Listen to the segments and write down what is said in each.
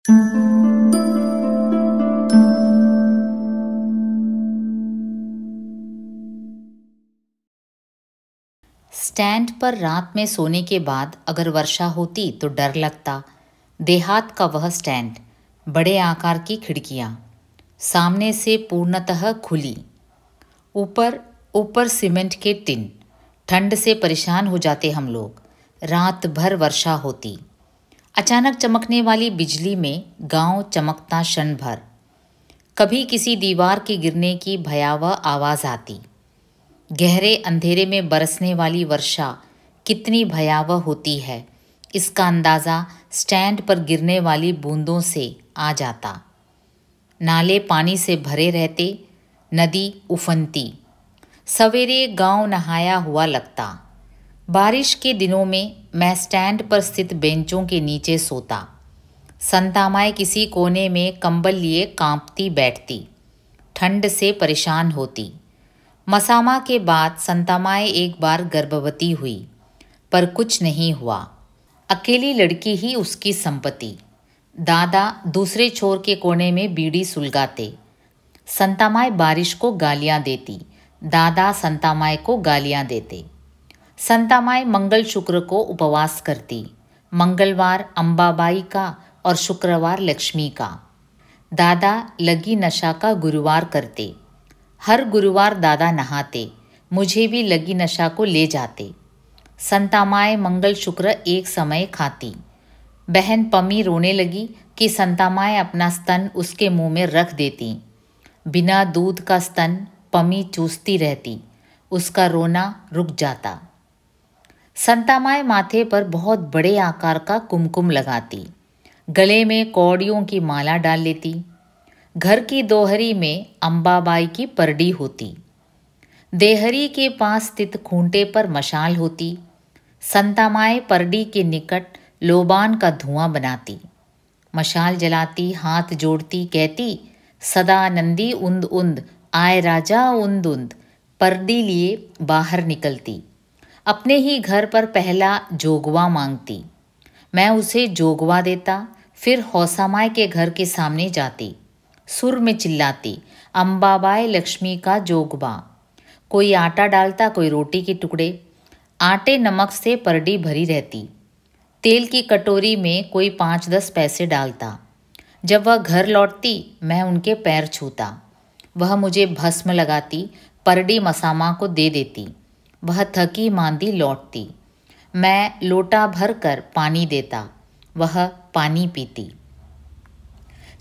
Stand पर रात में सोने के बाद अगर वर्षा होती तो डर लगता। देहात का वह स्टैंड, बड़े आकार की खिड़कियां, सामने से पूर्णतः खुली, ऊपर ऊपर सीमेंट के टिन। ठंड से परेशान हो जाते हम लोग। रात भर वर्षा होती, अचानक चमकने वाली बिजली में गांव चमकता क्षण भर। कभी किसी दीवार के गिरने की भयावह आवाज़ आती। गहरे अंधेरे में बरसने वाली वर्षा कितनी भयावह होती है, इसका अंदाज़ा स्टैंड पर गिरने वाली बूंदों से आ जाता। नाले पानी से भरे रहते, नदी उफनती। सवेरे गांव नहाया हुआ लगता। बारिश के दिनों में मैं स्टैंड पर स्थित बेंचों के नीचे सोता। संतामाई किसी कोने में कंबल लिए कांपती बैठती, ठंड से परेशान होती। मसामा के बाद संतामाई एक बार गर्भवती हुई, पर कुछ नहीं हुआ। अकेली लड़की ही उसकी संपत्ति। दादा दूसरे छोर के कोने में बीड़ी सुलगाते। संतामाई बारिश को गालियां देती, दादा संतामाई को गालियां देते। संतामाई मंगल शुक्र को उपवास करती, मंगलवार अंबाबाई का और शुक्रवार लक्ष्मी का। दादा लगी नशा का गुरुवार करते। हर गुरुवार दादा नहाते, मुझे भी लगी नशा को ले जाते। संतामाई मंगल शुक्र एक समय खाती। बहन पमी रोने लगी कि संतामाई अपना स्तन उसके मुंह में रख देती। बिना दूध का स्तन पमी चूसती रहती, उसका रोना रुक जाता। संतामाई माथे पर बहुत बड़े आकार का कुमकुम लगाती, गले में कौड़ियों की माला डाल लेती। घर की दोहरी में अंबाबाई की परडी होती। देहरी के पास स्थित खूंटे पर मशाल होती। संतामाई परडी के निकट लोबान का धुआं बनाती, मशाल जलाती, हाथ जोड़ती, कहती, सदा नंदी उंद उंद आए राजा उंद उंद। परडी लिए बाहर निकलती। अपने ही घर पर पहला जोगवा मांगती। मैं उसे जोगवा देता, फिर हौसामाई के घर के सामने जाती। सुर में चिल्लाती, अंबाबाई लक्ष्मी का जोगवा। कोई आटा डालता, कोई रोटी के टुकड़े। आटे नमक से परडी भरी रहती। तेल की कटोरी में कोई 5-10 पैसे डालता। जब वह घर लौटती, मैं उनके पैर छूता। वह मुझे भस्म लगाती, परडी मसामा को दे देती। वह थकी मांदी लौटती। मैं लोटा भर कर पानी देता, वह पानी पीती।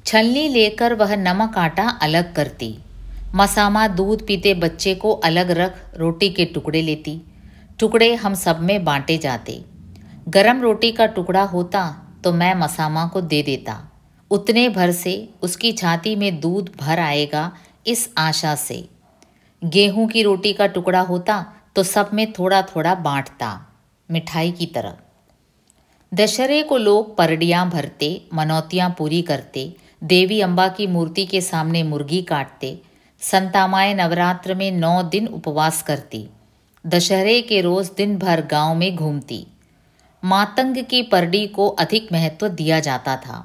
छलनी लेकर वह नमक आटा अलग करती। मसामा दूध पीते बच्चे को अलग रख रोटी के टुकड़े लेती। टुकड़े हम सब में बांटे जाते। गरम रोटी का टुकड़ा होता तो मैं मसामा को दे देता, उतने भर से उसकी छाती में दूध भर आएगा इस आशा से। गेहूं की रोटी का टुकड़ा होता तो सब में थोड़ा थोड़ा बांटता, मिठाई की तरह। दशहरे को लोग परडियां भरते, मनौतियां पूरी करते, देवी अम्बा की मूर्ति के सामने मुर्गी काटते। संतामाई नवरात्र में 9 दिन उपवास करती। दशहरे के रोज दिन भर गांव में घूमती। मातंग की परडी को अधिक महत्व दिया जाता था।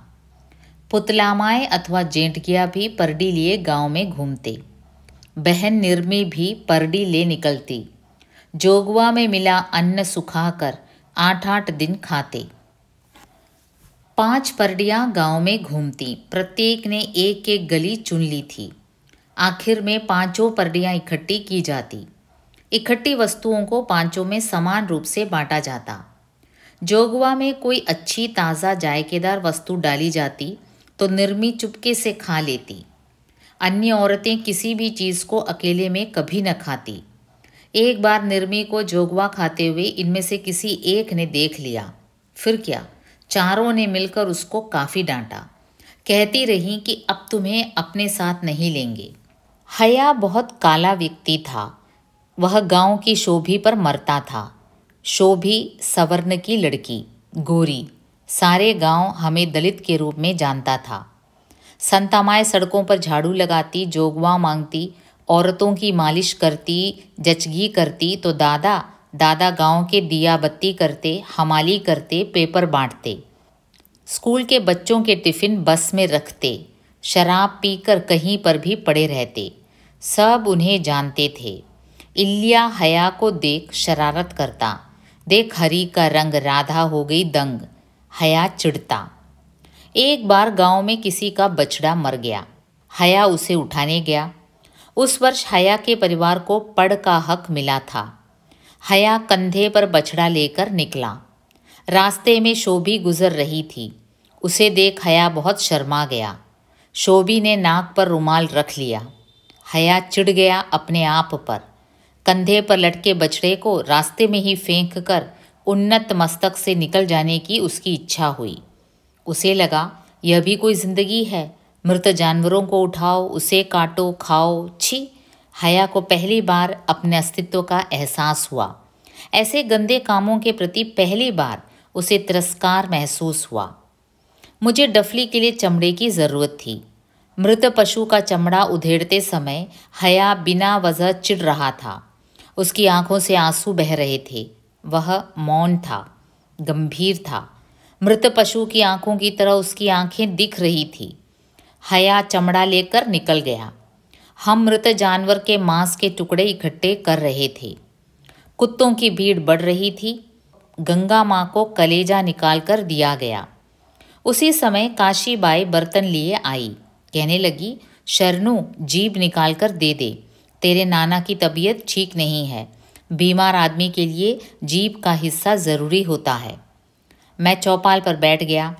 पुतलामाई अथवा जेंटकिया भी परडी लिए गांव में घूमते। बहन निर्मी भी परडी ले निकलती। जोगवा में मिला अन्न सुखाकर 8-8 दिन खाते। 5 परडियां गांव में घूमती, प्रत्येक ने एक एक गली चुन ली थी। आखिर में 5 परडियां इकट्ठी की जाती। इकट्ठी वस्तुओं को 5 में समान रूप से बांटा जाता। जोगवा में कोई अच्छी ताज़ा जायकेदार वस्तु डाली जाती तो निर्मी चुपके से खा लेती। अन्य औरतें किसी भी चीज़ को अकेले में कभी न खाती। एक बार निर्मी को जोगवा खाते हुए इनमें से किसी एक ने देख लिया। फिर क्या, चारों ने मिलकर उसको काफ़ी डांटा। कहती रही कि अब तुम्हें अपने साथ नहीं लेंगे। हया बहुत काला व्यक्ति था। वह गांव की शोभी पर मरता था। शोभी सवर्ण की लड़की, गोरी। सारे गांव हमें दलित के रूप में जानता था। संतामाई सड़कों पर झाड़ू लगाती, जोगवा मांगती, औरतों की मालिश करती, जचगी करती तो दादा गांव के दिया बत्ती करते, हमाली करते, पेपर बांटते। स्कूल के बच्चों के टिफ़िन बस में रखते, शराब पीकर कहीं पर भी पड़े रहते। सब उन्हें जानते थे। इलिया हया को देख शरारत करता, देख हरी का रंग राधा हो गई दंग। हया चिढ़ता। एक बार गांव में किसी का बछड़ा मर गया। हया उसे उठाने गया। उस वर्ष हया के परिवार को पड़ का हक मिला था। हया कंधे पर बछड़ा लेकर निकला। रास्ते में शोभी गुजर रही थी। उसे देख हया बहुत शर्मा गया। शोभी ने नाक पर रुमाल रख लिया। हया चिढ़ गया अपने आप पर। कंधे पर लटके बछड़े को रास्ते में ही फेंक कर उन्नत मस्तक से निकल जाने की उसकी इच्छा हुई। उसे लगा यह भी कोई जिंदगी है, मृत जानवरों को उठाओ, उसे काटो, खाओ। छी! हया को पहली बार अपने अस्तित्व का एहसास हुआ। ऐसे गंदे कामों के प्रति पहली बार उसे तिरस्कार महसूस हुआ। मुझे डफली के लिए चमड़े की ज़रूरत थी। मृत पशु का चमड़ा उधेड़ते समय हया बिना वजह चिढ़ रहा था। उसकी आंखों से आंसू बह रहे थे। वह मौन था, गंभीर था। मृत पशु की आंखों की तरह उसकी आंखें दिख रही थी। हया चमड़ा लेकर निकल गया। हम मृत जानवर के मांस के टुकड़े इकट्ठे कर रहे थे। कुत्तों की भीड़ बढ़ रही थी। गंगा माँ को कलेजा निकालकर दिया गया। उसी समय काशीबाई बर्तन लिए आई। कहने लगी, शरणू, जीभ निकालकर दे दे, तेरे नाना की तबीयत ठीक नहीं है। बीमार आदमी के लिए जीभ का हिस्सा ज़रूरी होता है। मैं चौपाल पर बैठ गया।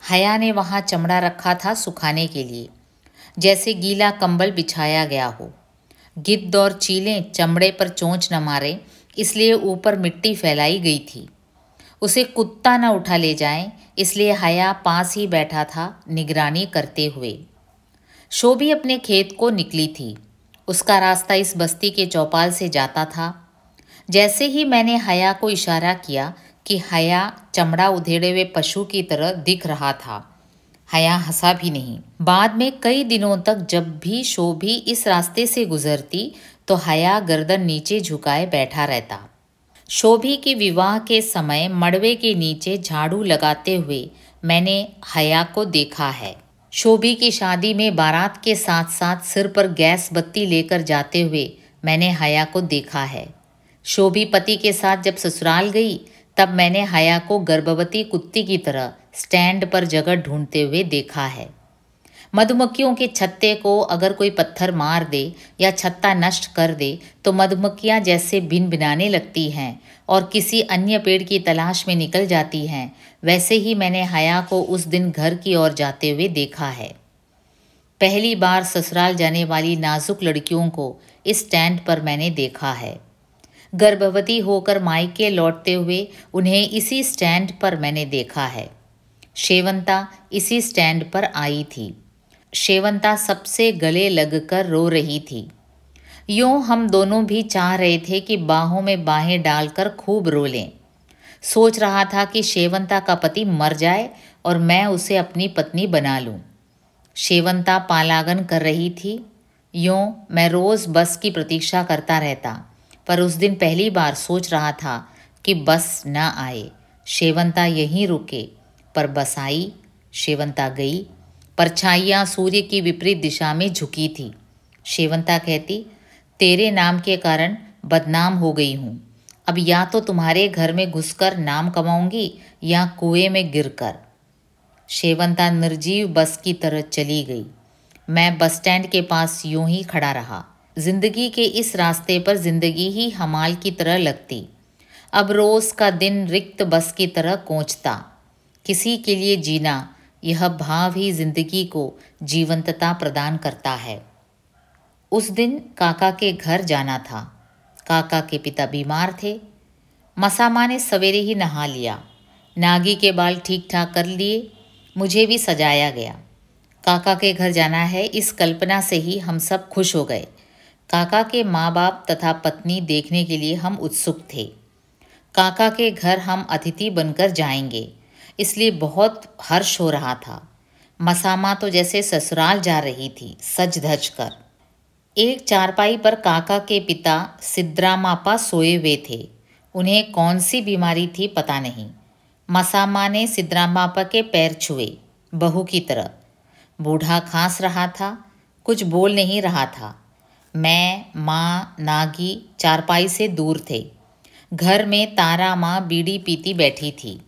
हया ने वहाँ चमड़ा रखा था सुखाने के लिए, जैसे गीला कंबल बिछाया गया हो। गिद्ध और चीलें चमड़े पर चोंच न मारे, इसलिए ऊपर मिट्टी फैलाई गई थी। उसे कुत्ता न उठा ले जाए, इसलिए हया पास ही बैठा था निगरानी करते हुए। शोभी अपने खेत को निकली थी। उसका रास्ता इस बस्ती के चौपाल से जाता था। जैसे ही मैंने हया को इशारा किया कि हया चमड़ा उधेड़े हुए पशु की तरह दिख रहा था, हया हंसा भी नहीं। बाद में कई दिनों तक जब भी शोभी इस रास्ते से गुजरती तो हया गर्दन नीचे झुकाए बैठा रहता। शोभी के विवाह के समय मड़वे के नीचे झाड़ू लगाते हुए मैंने हया को देखा है। शोभी की शादी में बारात के साथ साथ सिर पर गैस बत्ती लेकर जाते हुए मैंने हया को देखा है। शोभी पति के साथ जब ससुराल गई तब मैंने हया को गर्भवती कुत्ती की तरह स्टैंड पर जगह ढूंढते हुए देखा है। मधुमक्खियों के छत्ते को अगर कोई पत्थर मार दे या छत्ता नष्ट कर दे तो मधुमक्खियां जैसे भिनभिनाने लगती हैं और किसी अन्य पेड़ की तलाश में निकल जाती हैं, वैसे ही मैंने हया को उस दिन घर की ओर जाते हुए देखा है। पहली बार ससुराल जाने वाली नाजुक लड़कियों को इस स्टैंड पर मैंने देखा है। गर्भवती होकर मायके लौटते हुए उन्हें इसी स्टैंड पर मैंने देखा है। शेवंता इसी स्टैंड पर आई थी। शेवंता सबसे गले लगकर रो रही थी। यूं हम दोनों भी चाह रहे थे कि बाहों में बाहें डालकर खूब रो लें। सोच रहा था कि शेवंता का पति मर जाए और मैं उसे अपनी पत्नी बना लूं। शेवंता पालागन कर रही थी। यूं मैं रोज़ बस की प्रतीक्षा करता रहता, पर उस दिन पहली बार सोच रहा था कि बस न आए, शेवंता यहीं रुके। पर बस आई, शेवंता गई। परछाइयाँ सूर्य की विपरीत दिशा में झुकी थी। शेवंता कहती, तेरे नाम के कारण बदनाम हो गई हूँ। अब या तो तुम्हारे घर में घुसकर नाम कमाऊंगी या कुएं में गिरकर। शेवंता निर्जीव बस की तरह चली गई। मैं बस स्टैंड के पास यूं ही खड़ा रहा। जिंदगी के इस रास्ते पर जिंदगी ही हमाल की तरह लगती। अब रोज़ का दिन रिक्त बस की तरह कोंचता। किसी के लिए जीना, यह भाव ही जिंदगी को जीवंतता प्रदान करता है। उस दिन काका के घर जाना था। काका के पिता बीमार थे। मसामा ने सवेरे ही नहा लिया। नागी के बाल ठीक ठाक कर लिए। मुझे भी सजाया गया। काका के घर जाना है, इस कल्पना से ही हम सब खुश हो गए। काका के माँ बाप तथा पत्नी देखने के लिए हम उत्सुक थे। काका के घर हम अतिथि बनकर जाएंगे, इसलिए बहुत हर्ष हो रहा था। मसामा तो जैसे ससुराल जा रही थी, सज धज कर। एक चारपाई पर काका के पिता सिद्रामापा सोए हुए थे। उन्हें कौन सी बीमारी थी पता नहीं। मसामा ने सिद्धरामापा के पैर छुए, बहू की तरह। बूढ़ा खांस रहा था, कुछ बोल नहीं रहा था। मैं, माँ, नागी चारपाई से दूर थे। घर में तारा माँ बीड़ी पीती बैठी थी।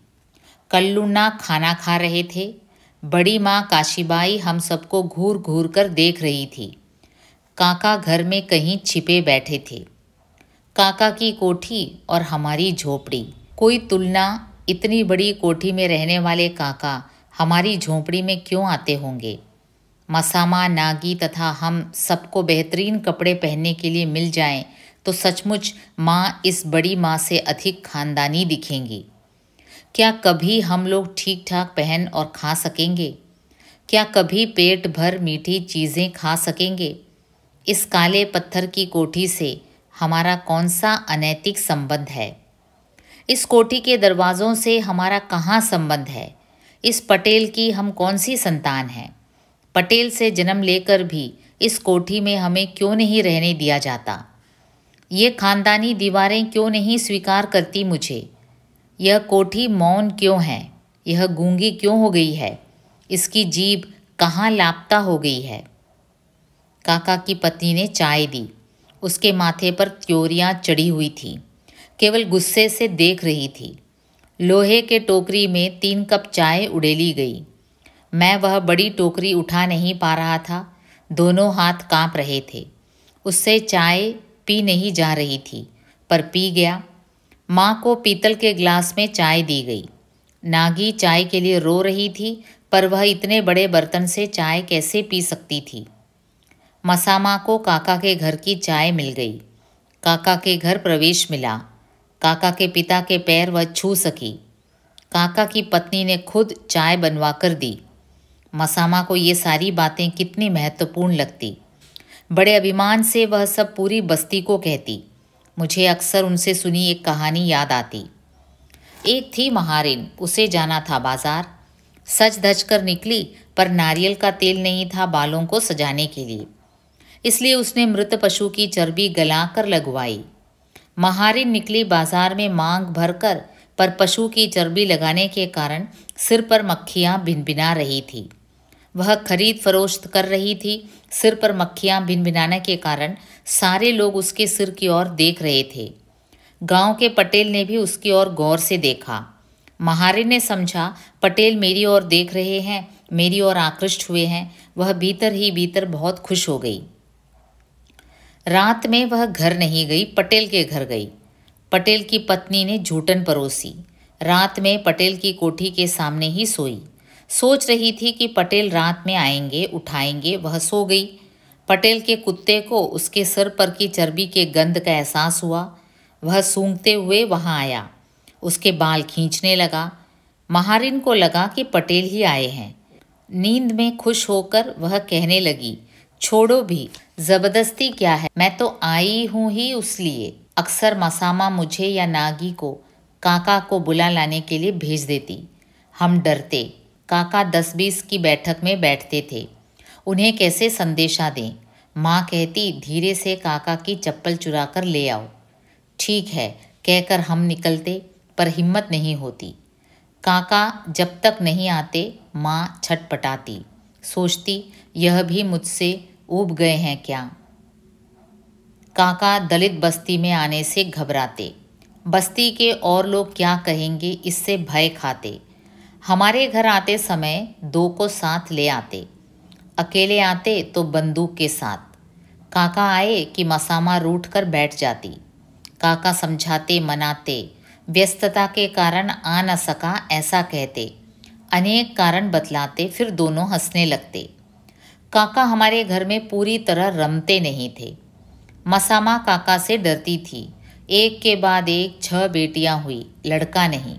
कल्लुन्ना खाना खा रहे थे। बड़ी माँ काशीबाई हम सबको घूर घूर कर देख रही थी। काका घर में कहीं छिपे बैठे थे। काका की कोठी और हमारी झोपड़ी, कोई तुलना। इतनी बड़ी कोठी में रहने वाले काका हमारी झोपड़ी में क्यों आते होंगे? मसामा, नागी तथा हम सबको बेहतरीन कपड़े पहनने के लिए मिल जाएं तो सचमुच माँ इस बड़ी माँ से अधिक खानदानी दिखेंगी। क्या कभी हम लोग ठीक ठाक पहन और खा सकेंगे? क्या कभी पेट भर मीठी चीज़ें खा सकेंगे? इस काले पत्थर की कोठी से हमारा कौन सा अनैतिक संबंध है? इस कोठी के दरवाज़ों से हमारा कहाँ संबंध है? इस पटेल की हम कौन सी संतान हैं? पटेल से जन्म लेकर भी इस कोठी में हमें क्यों नहीं रहने दिया जाता? ये खानदानी दीवारें क्यों नहीं स्वीकार करती मुझे? यह कोठी मौन क्यों है? यह गूंगी क्यों हो गई है? इसकी जीभ कहाँ लापता हो गई है? काका की पत्नी ने चाय दी। उसके माथे पर त्योरियां चढ़ी हुई थी। केवल गुस्से से देख रही थी। लोहे के टोकरी में 3 कप चाय उड़ेली गई। मैं वह बड़ी टोकरी उठा नहीं पा रहा था। दोनों हाथ कांप रहे थे। उससे चाय पी नहीं जा रही थी, पर पी गया। माँ को पीतल के गिलास में चाय दी गई। नागी चाय के लिए रो रही थी, पर वह इतने बड़े बर्तन से चाय कैसे पी सकती थी? मसामा को काका के घर की चाय मिल गई। काका के घर प्रवेश मिला। काका के पिता के पैर वह छू सकी। काका की पत्नी ने खुद चाय बनवा कर दी। मसामा को ये सारी बातें कितनी महत्वपूर्ण लगती। बड़े अभिमान से वह सब पूरी बस्ती को कहती। मुझे अक्सर उनसे सुनी एक कहानी याद आती। एक थी महारिन, उसे जाना था बाजार। सज धज कर निकली, पर नारियल का तेल नहीं था बालों को सजाने के लिए। इसलिए उसने मृत पशु की चर्बी गलाकर लगवाई। महारिन निकली बाजार में मांग भरकर, पर पशु की चर्बी लगाने के कारण सिर पर मक्खियाँ भिनभिना रही थी। वह खरीद फरोख्त कर रही थी। सिर पर मक्खियाँ भिनभिनाने के कारण सारे लोग उसके सिर की ओर देख रहे थे। गांव के पटेल ने भी उसकी ओर गौर से देखा। महारिन ने समझा पटेल मेरी ओर देख रहे हैं, मेरी ओर आकृष्ट हुए हैं। वह भीतर ही भीतर बहुत खुश हो गई। रात में वह घर नहीं गई, पटेल के घर गई। पटेल की पत्नी ने जूठन परोसी। रात में पटेल की कोठी के सामने ही सोई। सोच रही थी कि पटेल रात में आएंगे, उठाएंगे। वह सो गई। पटेल के कुत्ते को उसके सिर पर की चर्बी के गंध का एहसास हुआ। वह सूंघते हुए वहां आया, उसके बाल खींचने लगा। महारिन को लगा कि पटेल ही आए हैं। नींद में खुश होकर वह कहने लगी, छोड़ो भी, जबरदस्ती क्या है, मैं तो आई हूँ ही उस लिए। अक्सर मसामा मुझे या नागी को काका को बुला लाने के लिए भेज देती। हम डरते। काका 10-20 की बैठक में बैठते थे। उन्हें कैसे संदेशा दें? माँ कहती, धीरे से काका की चप्पल चुरा कर ले आओ। ठीक है कहकर हम निकलते, पर हिम्मत नहीं होती। काका जब तक नहीं आते माँ छटपटाती, सोचती यह भी मुझसे ऊब गए हैं क्या। काका दलित बस्ती में आने से घबराते। बस्ती के और लोग क्या कहेंगे, इससे भय खाते। हमारे घर आते समय 2 को साथ ले आते। अकेले आते तो बंदूक के साथ। काका आए कि मसामा रूठ कर बैठ जाती। काका समझाते, मनाते। व्यस्तता के कारण आ न सका ऐसा कहते। अनेक कारण बतलाते, फिर दोनों हंसने लगते। काका हमारे घर में पूरी तरह रमते नहीं थे। मसामा काका से डरती थी। एक के बाद एक 6 बेटियां हुई, लड़का नहीं।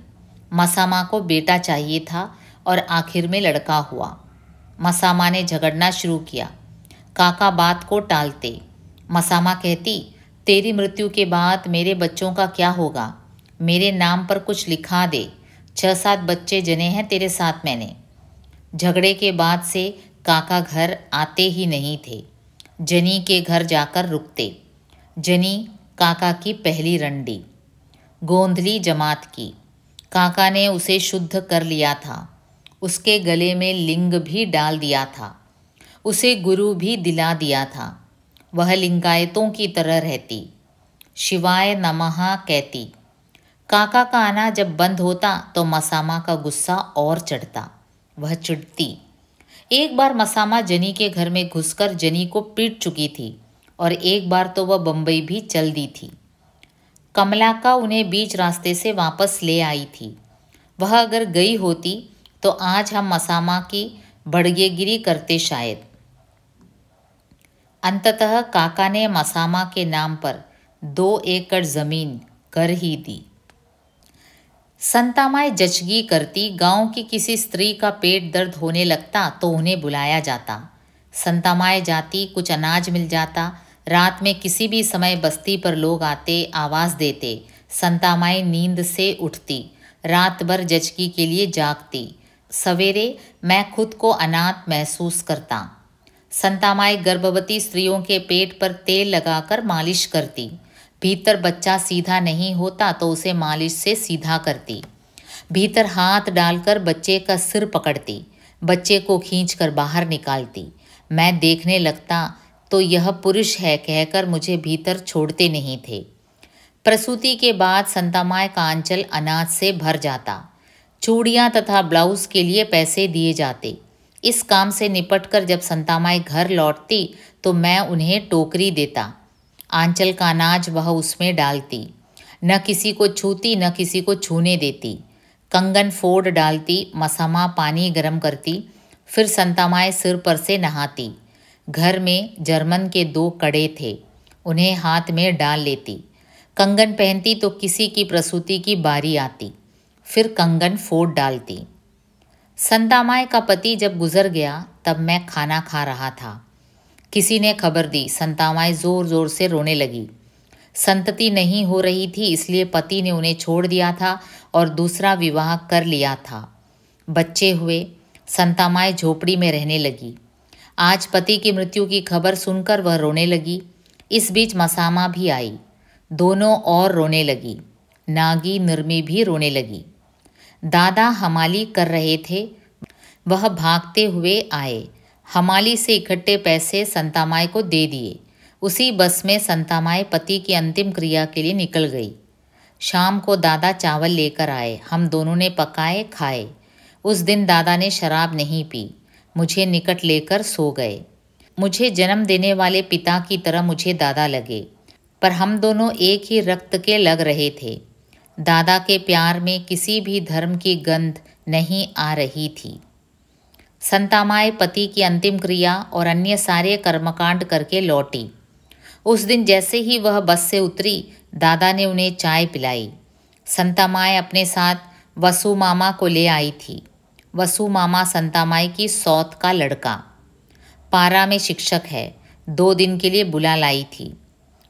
मसामा को बेटा चाहिए था और आखिर में लड़का हुआ। मसामा ने झगड़ना शुरू किया। काका बात को टालते। मसामा कहती, तेरी मृत्यु के बाद मेरे बच्चों का क्या होगा? मेरे नाम पर कुछ लिखा दे। 6-7 बच्चे जने हैं तेरे साथ मैंने। झगड़े के बाद से काका घर आते ही नहीं थे। जनी के घर जाकर रुकते। जनी काका की पहली रंडी, गोंधली जमात की। काका ने उसे शुद्ध कर लिया था, उसके गले में लिंग भी डाल दिया था, उसे गुरु भी दिला दिया था। वह लिंगायतों की तरह रहती, शिवाय नमः कहती। काका का आना जब बंद होता तो मसामा का गुस्सा और चढ़ता। वह चिढ़ती। एक बार मसामा जनी के घर में घुसकर जनी को पीट चुकी थी और एक बार तो वह बम्बई भी चल दी थी। कमला का उन्हें बीच रास्ते से वापस ले आई थी। वह अगर गई होती तो आज हम मसामा की बड़गेगिरी करते शायद। अंततः काका ने मसामा के नाम पर 2 एकड़ जमीन कर ही दी। संतामाई जचगी करती। गांव की किसी स्त्री का पेट दर्द होने लगता तो उन्हें बुलाया जाता। संतामाई जाती, कुछ अनाज मिल जाता। रात में किसी भी समय बस्ती पर लोग आते, आवाज़ देते। संतामाई नींद से उठती, रात भर जचगी के लिए जागती। सवेरे मैं खुद को अनाथ महसूस करता। संतामाई गर्भवती स्त्रियों के पेट पर तेल लगाकर मालिश करती। भीतर बच्चा सीधा नहीं होता तो उसे मालिश से सीधा करती। भीतर हाथ डालकर बच्चे का सिर पकड़ती, बच्चे को खींचकर बाहर निकालती। मैं देखने लगता तो यह पुरुष है कहकर मुझे भीतर छोड़ते नहीं थे। प्रसूति के बाद संतामाई का आंचल अनाज से भर जाता। चूड़ियाँ तथा ब्लाउज के लिए पैसे दिए जाते। इस काम से निपटकर जब संतामाई घर लौटती तो मैं उन्हें टोकरी देता। आंचल का अनाज वह उसमें डालती। न किसी को छूती न किसी को छूने देती। कंगन फोड़ डालती। मसामा पानी गर्म करती। फिर संतामाई सिर पर से नहाती। घर में जर्मन के 2 कड़े थे, उन्हें हाथ में डाल लेती। कंगन पहनती तो किसी की प्रसूति की बारी आती, फिर कंगन फोड़ डालती। संतामाई का पति जब गुजर गया तब मैं खाना खा रहा था। किसी ने खबर दी। संतामाई जोर जोर से रोने लगी। संतति नहीं हो रही थी, इसलिए पति ने उन्हें छोड़ दिया था और दूसरा विवाह कर लिया था। बच्चे हुए। संतामाई झोपड़ी में रहने लगी। आज पति की मृत्यु की खबर सुनकर वह रोने लगी। इस बीच मसामा भी आई। दोनों और रोने लगी। नागी निर्मी भी रोने लगी। दादा हमाली कर रहे थे, वह भागते हुए आए। हमाली से इकट्ठे पैसे संतामाई को दे दिए। उसी बस में संतामाई पति की अंतिम क्रिया के लिए निकल गई। शाम को दादा चावल लेकर आए। हम दोनों ने पकाए, खाए। उस दिन दादा ने शराब नहीं पी। मुझे निकट लेकर सो गए। मुझे जन्म देने वाले पिता की तरह मुझे दादा लगे, पर हम दोनों एक ही रक्त के लग रहे थे। दादा के प्यार में किसी भी धर्म की गंध नहीं आ रही थी। संतामाई पति की अंतिम क्रिया और अन्य सारे कर्मकांड करके लौटी। उस दिन जैसे ही वह बस से उतरी, दादा ने उन्हें चाय पिलाई। संतामाई अपने साथ वसु मामा को ले आई थी। वसु मामा संतामाई की सौत का लड़का, पारा में शिक्षक है, 2 दिन के लिए बुला लाई थी।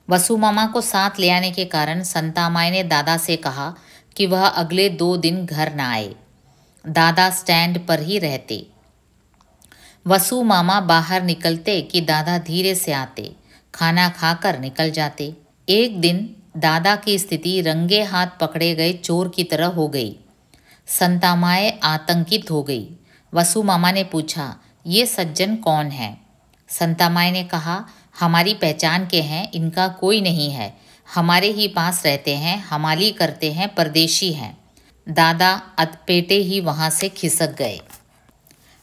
वसु मामा को साथ ले आने के कारण संतामाई ने दादा से कहा कि वह अगले 2 दिन घर न आए। दादा स्टैंड पर ही रहते। वसु मामा बाहर निकलते कि दादा धीरे से आते, खाना खाकर निकल जाते। एक दिन दादा की स्थिति रंगे हाथ पकड़े गए चोर की तरह हो गई। संतामाई आतंकित हो गई। वसु मामा ने पूछा, ये सज्जन कौन है? संतामाई ने कहा, हमारी पहचान के हैं, इनका कोई नहीं है, हमारे ही पास रहते हैं, हमाली करते हैं, परदेशी हैं। दादा अधपेटे ही वहाँ से खिसक गए।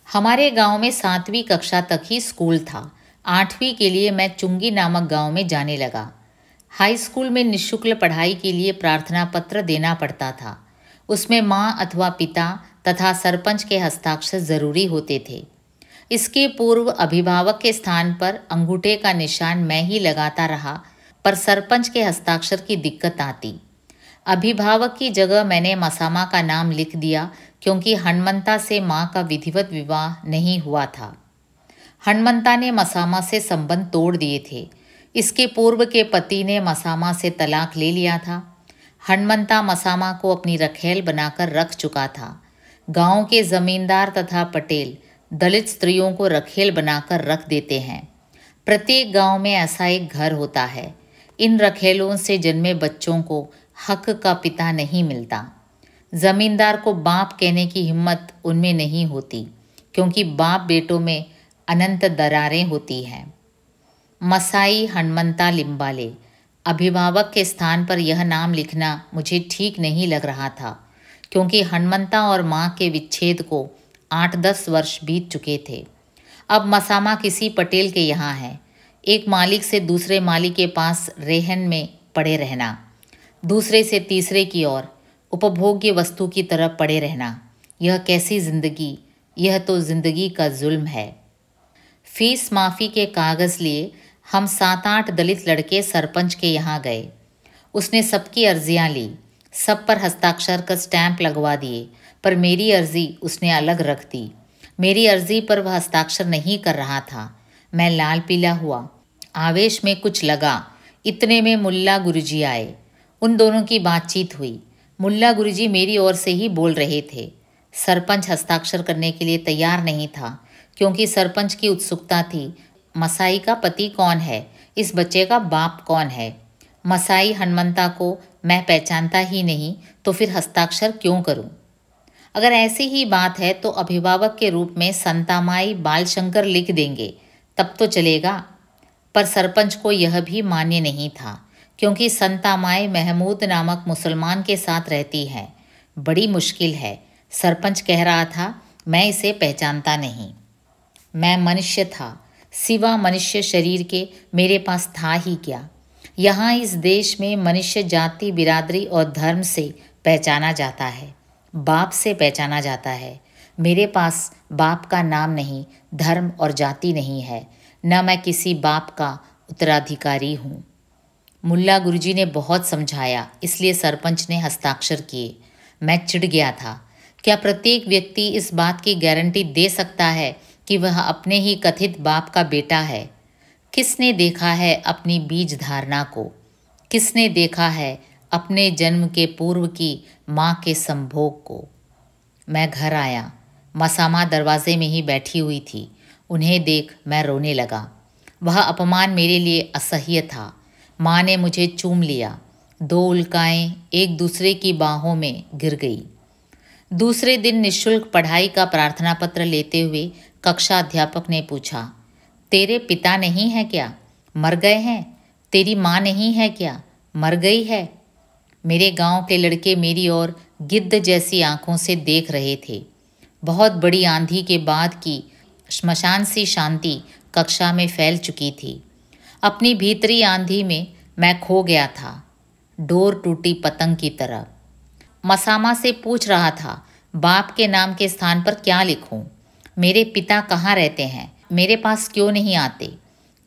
हमारे गांव में 7वीं कक्षा तक ही स्कूल था। 8वीं के लिए मैं चुंगी नामक गांव में जाने लगा। हाई स्कूल में निःशुल्क पढ़ाई के लिए प्रार्थना पत्र देना पड़ता था। उसमें माँ अथवा पिता तथा सरपंच के हस्ताक्षर जरूरी होते थे। इसके पूर्व अभिभावक के स्थान पर अंगूठे का निशान मैं ही लगाता रहा, पर सरपंच के हस्ताक्षर की दिक्कत आती। अभिभावक की जगह मैंने मसामा का नाम लिख दिया, क्योंकि हनुमंता से माँ का विधिवत विवाह नहीं हुआ था। हनुमंता ने मसामा से संबंध तोड़ दिए थे। इसके पूर्व के पति ने मसामा से तलाक ले लिया था। हनुमंता मसामा को अपनी रखेल बनाकर रख चुका था। गांव के जमींदार तथा पटेल दलित स्त्रियों को रखेल बनाकर रख देते हैं। प्रत्येक गांव में ऐसा एक घर होता है। इन रखेलों से जन्मे बच्चों को हक का पिता नहीं मिलता। जमींदार को बाप कहने की हिम्मत उनमें नहीं होती, क्योंकि बाप बेटों में अनंत दरारें होती हैं। मसाई हनुमंता लिम्बाले। अभिभावक के स्थान पर यह नाम लिखना मुझे ठीक नहीं लग रहा था, क्योंकि हनुमंता और माँ के विच्छेद को 8-10 वर्ष बीत चुके थे। अब मसामा किसी पटेल के यहाँ है। एक मालिक से दूसरे मालिक के पास रेहन में पड़े रहना, दूसरे से तीसरे की ओर उपभोग्य वस्तु की तरफ पड़े रहना, यह कैसी जिंदगी! यह तो जिंदगी का जुल्म है। फीस माफ़ी के कागज़ लिए हम 7-8 दलित लड़के सरपंच के यहाँ गए। उसने सबकी अर्जियाँ ली, सब पर हस्ताक्षर कर स्टैंप लगवा दिए, पर मेरी अर्जी उसने अलग रख दी। मेरी अर्जी पर वह हस्ताक्षर नहीं कर रहा था। मैं लाल पीला हुआ, आवेश में कुछ लगा। इतने में मुल्ला गुरुजी आए। उन दोनों की बातचीत हुई। मुल्ला गुरुजी मेरी ओर से ही बोल रहे थे। सरपंच हस्ताक्षर करने के लिए तैयार नहीं था, क्योंकि सरपंच की उत्सुकता थी, मसाई का पति कौन है, इस बच्चे का बाप कौन है। मसाई हनुमंता को मैं पहचानता ही नहीं, तो फिर हस्ताक्षर क्यों करूं? अगर ऐसी ही बात है तो अभिभावक के रूप में संतामाई बालशंकर लिख देंगे, तब तो चलेगा। पर सरपंच को यह भी मान्य नहीं था, क्योंकि संतामाई महमूद नामक मुसलमान के साथ रहती है। बड़ी मुश्किल है। सरपंच कह रहा था, मैं इसे पहचानता नहीं। मैं मनुष्य था, सिवा मनुष्य शरीर के मेरे पास था ही क्या। यहाँ इस देश में मनुष्य जाति, बिरादरी और धर्म से पहचाना जाता है, बाप से पहचाना जाता है। मेरे पास बाप का नाम नहीं, धर्म और जाति नहीं है, न मैं किसी बाप का उत्तराधिकारी हूँ। मुल्ला गुरुजी ने बहुत समझाया, इसलिए सरपंच ने हस्ताक्षर किए। मैं चिढ़ गया था। क्या प्रत्येक व्यक्ति इस बात की गारंटी दे सकता है कि वह अपने ही कथित बाप का बेटा है? किसने देखा है अपनी बीज धारणा को? किसने देखा है अपने जन्म के पूर्व की माँ के संभोग को? मैं घर आया। मसामा दरवाजे में ही बैठी हुई थी। उन्हें देख मैं रोने लगा। वह अपमान मेरे लिए असह्य था। माँ ने मुझे चूम लिया। 2 उल्काएं एक दूसरे की बाहों में गिर गई। दूसरे दिन निःशुल्क पढ़ाई का प्रार्थना पत्र लेते हुए कक्षा अध्यापक ने पूछा, तेरे पिता नहीं है क्या? मर गए हैं? तेरी माँ नहीं है क्या? मर गई है? मेरे गांव के लड़के मेरी ओर गिद्ध जैसी आंखों से देख रहे थे। बहुत बड़ी आंधी के बाद की श्मशान सी शांति कक्षा में फैल चुकी थी। अपनी भीतरी आंधी में मैं खो गया था, डोर टूटी पतंग की तरह। मसामा से पूछ रहा था, बाप के नाम के स्थान पर क्या लिखूं? मेरे पिता कहाँ रहते हैं? मेरे पास क्यों नहीं आते?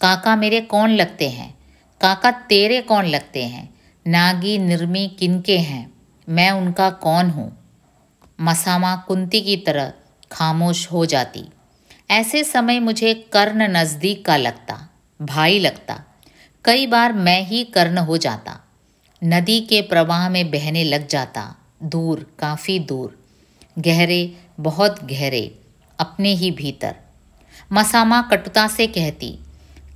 काका मेरे कौन लगते हैं? काका तेरे कौन लगते हैं? नागी निर्मी किनके हैं? मैं उनका कौन हूँ? मसामा कुंती की तरह खामोश हो जाती। ऐसे समय मुझे कर्ण नज़दीक का लगता, भाई लगता। कई बार मैं ही कर्ण हो जाता, नदी के प्रवाह में बहने लग जाता, दूर, काफ़ी दूर, गहरे, बहुत गहरे, अपने ही भीतर। मसामा कटुता से कहती,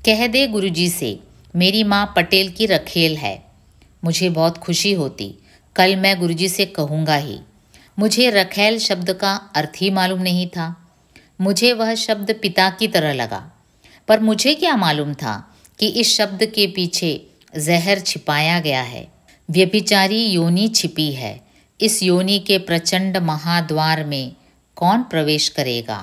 कह दे गुरुजी से मेरी माँ पटेल की रखेल है। मुझे बहुत खुशी होती। कल मैं गुरुजी से कहूँगा ही। मुझे रखेल शब्द का अर्थ ही मालूम नहीं था। मुझे वह शब्द पिता की तरह लगा, पर मुझे क्या मालूम था कि इस शब्द के पीछे जहर छिपाया गया है। व्यभिचारी योनि छिपी है। इस योनि के प्रचंड महाद्वार में कौन प्रवेश करेगा?